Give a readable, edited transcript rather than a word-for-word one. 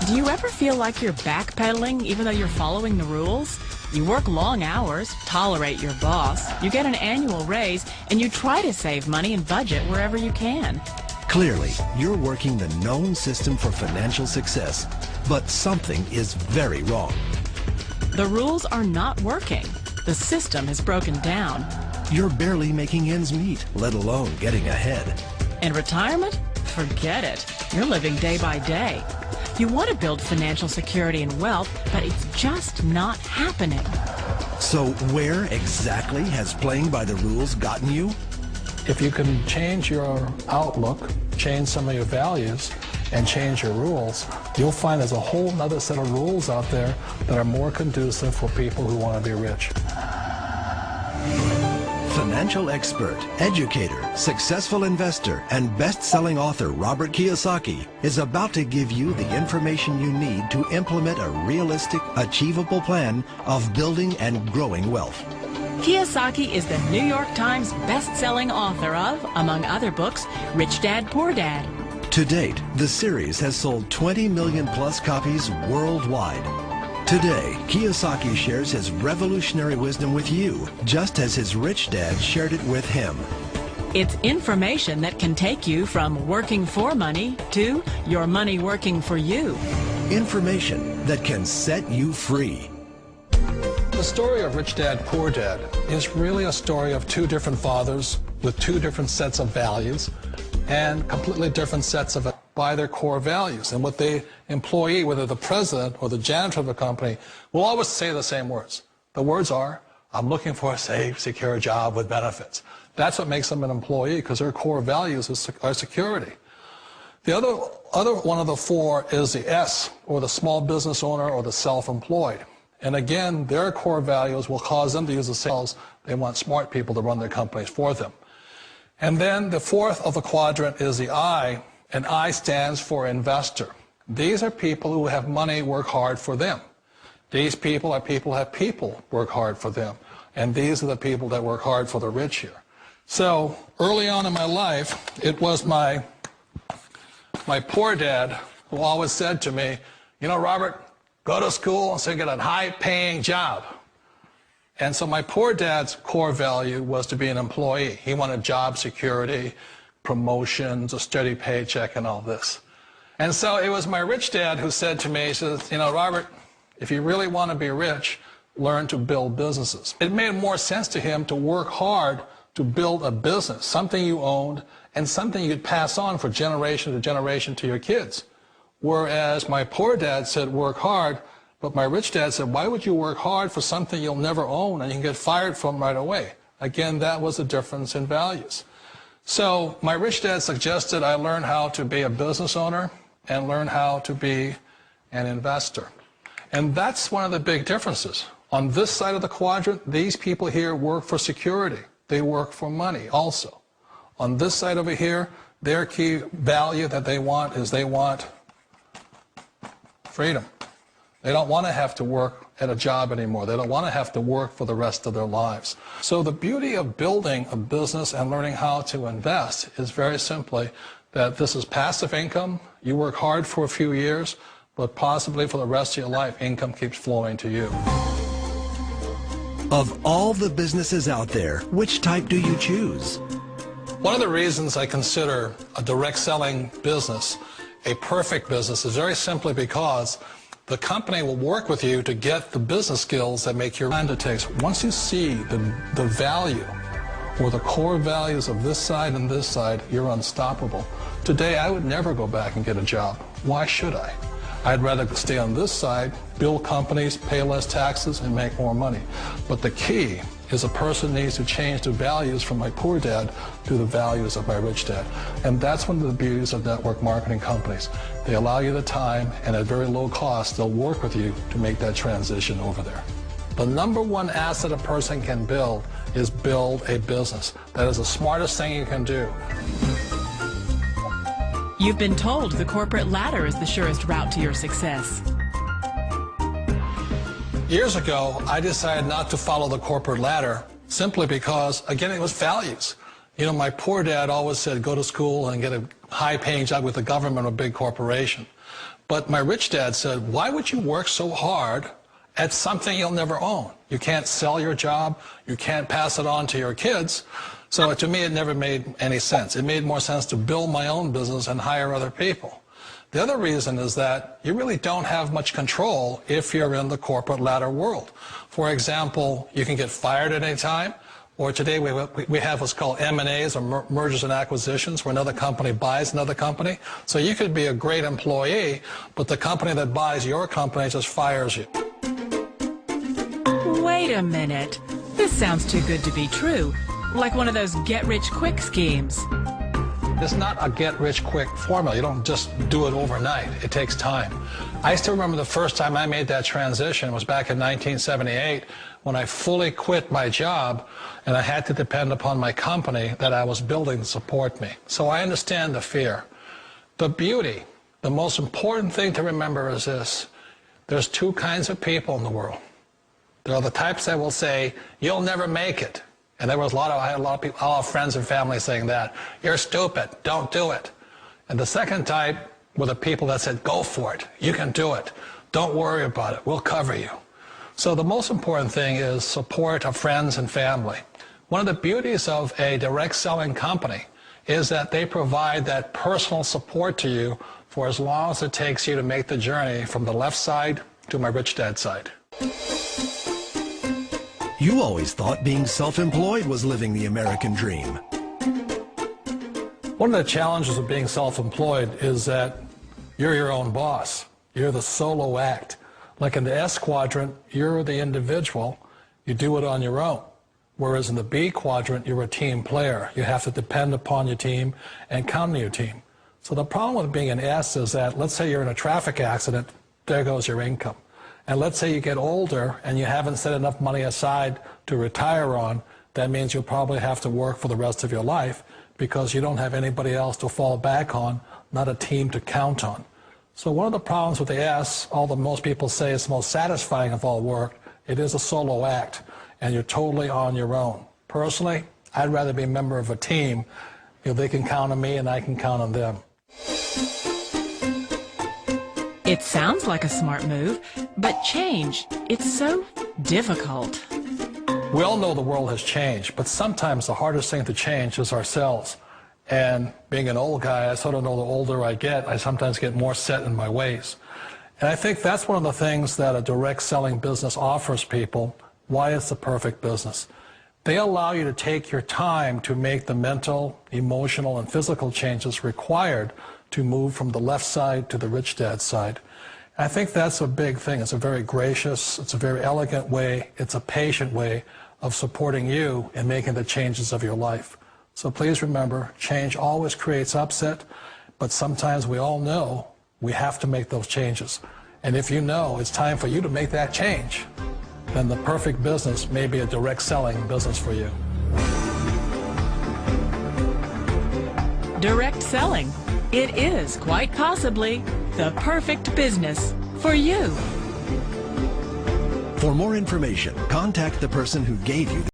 Do you ever feel like you're backpedaling even though you're following the rules? You work long hours, tolerate your boss, you get an annual raise, and you try to save money and budget wherever you can. Clearly, you're working the known system for financial success, but something is very wrong. The rules are not working. The system has broken down. You're barely making ends meet, let alone getting ahead. And retirement? Forget it. You're living day by day. You want to build financial security and wealth, but it's just not happening. So where exactly has playing by the rules gotten you? If you can change your outlook, change some of your values, and change your rules, you'll find there's a whole other set of rules out there that are more conducive for people who want to be rich. Financial expert, educator, successful investor, and best-selling author Robert Kiyosaki is about to give you the information you need to implement a realistic, achievable plan of building and growing wealth. Kiyosaki is the New York Times best-selling author of, among other books, Rich Dad, Poor Dad. To date, the series has sold 20 million plus copies worldwide. Today, Kiyosaki shares his revolutionary wisdom with you, just as his rich dad shared it with him. It's information that can take you from working for money to your money working for you. Information that can set you free. The story of Rich Dad, Poor Dad is really a story of two different fathers with two different sets of values and completely different sets of by their core values. And what the employee, whether the president or the janitor of the company, will always say the same words. The words are, I'm looking for a safe, secure job with benefits. That's what makes them an employee, because their core values are security. The other one of the four is the S, or the small business owner or the self-employed. And again, their core values will cause them to use the sales. They want smart people to run their companies for them. And then the fourth of the quadrant is the I, and I stands for investor. These are people who have money work hard for them. These people are people who have people work hard for them. And these are the people that work hard for the rich here. So early on in my life, it was my poor dad who always said to me, you know, Robert, go to school and so you get a high-paying job. And so my poor dad's core value was to be an employee. He wanted job security, promotions, a steady paycheck, and all this. And so it was my rich dad who said to me, he says, you know, Robert, if you really want to be rich, learn to build businesses. It made more sense to him to work hard to build a business, something you owned and something you'd pass on for generation to generation to your kids. Whereas my poor dad said work hard, but my rich dad said, why would you work hard for something you'll never own and you can get fired from right away? Again, that was a difference in values. So my rich dad suggested I learn how to be a business owner and learn how to be an investor. And that's one of the big differences. On this side of the quadrant, these people here work for security. They work for money also. On this side over here, their key value that they want is they want freedom. They don't want to have to work at a job anymore. They don't want to have to work for the rest of their lives. So the beauty of building a business and learning how to invest is very simply that this is passive income. You work hard for a few years, but possibly for the rest of your life, income keeps flowing to you. Of all the businesses out there, which type do you choose? One of the reasons I consider a direct selling business a perfect business is very simply because the company will work with you to get the business skills that make your land it takes. Once you see the value or the core values of this side and this side, you're unstoppable. Today, I would never go back and get a job. Why should I? I'd rather stay on this side, build companies, pay less taxes, and make more money. But the key is a person needs to change the values from my poor dad to the values of my rich dad. And that's one of the beauties of network marketing companies. They allow you the time, and at very low cost, they'll work with you to make that transition over there. The number one asset a person can build is build a business. That is the smartest thing you can do. You've been told the corporate ladder is the surest route to your success. Years ago, I decided not to follow the corporate ladder simply because, again, it was values. You know, my poor dad always said, go to school and get a high-paying job with the government or a big corporation. But my rich dad said, why would you work so hard at something you'll never own? You can't sell your job. You can't pass it on to your kids. So to me, it never made any sense. It made more sense to build my own business and hire other people. The other reason is that you really don't have much control if you're in the corporate ladder world. For example, you can get fired at any time. Or today we have what's called M&As, or mergers and acquisitions, where another company buys another company. So you could be a great employee, but the company that buys your company just fires you. Wait a minute. This sounds too good to be true. Like one of those get-rich-quick schemes. It's not a get-rich-quick formula. You don't just do it overnight. It takes time. I still remember the first time I made that transition was back in 1978 when I fully quit my job and I had to depend upon my company that I was building to support me. So I understand the fear. The beauty, the most important thing to remember is this. There's two kinds of people in the world. There are the types that will say, you'll never make it. And I had a lot of people, a lot of friends and family saying that. You're stupid. Don't do it. And the second type were the people that said, go for it. You can do it. Don't worry about it. We'll cover you. So the most important thing is support of friends and family. One of the beauties of a direct selling company is that they provide that personal support to you for as long as it takes you to make the journey from the left side to my rich dad side. You always thought being self-employed was living the American dream. One of the challenges of being self-employed is that you're your own boss. You're the solo act. Like in the S quadrant, you're the individual. You do it on your own. Whereas in the B quadrant, you're a team player. You have to depend upon your team and count on your team. So the problem with being an S is that, let's say you're in a traffic accident, there goes your income. And let's say you get older and you haven't set enough money aside to retire on, that means you'll probably have to work for the rest of your life because you don't have anybody else to fall back on, not a team to count on. So one of the problems with the S, although most people say it's the most satisfying of all work, it is a solo act, and you're totally on your own. Personally, I'd rather be a member of a team. You know, they can count on me and I can count on them. It sounds like a smart move, but change, it's so difficult. We all know the world has changed, but sometimes the hardest thing to change is ourselves. And being an old guy, I sort of know the older I get, I sometimes get more set in my ways. And I think that's one of the things that a direct selling business offers people, why it's the perfect business. They allow you to take your time to make the mental, emotional, and physical changes required to move from the left side to the rich dad side. I think that's a big thing. It's a very gracious, it's a very elegant way, it's a patient way of supporting you in making the changes of your life. So please remember, change always creates upset, but sometimes we all know we have to make those changes. And if you know it's time for you to make that change, then the perfect business may be a direct selling business for you. Direct selling. It is quite possibly the perfect business for you. For more information, contact the person who gave you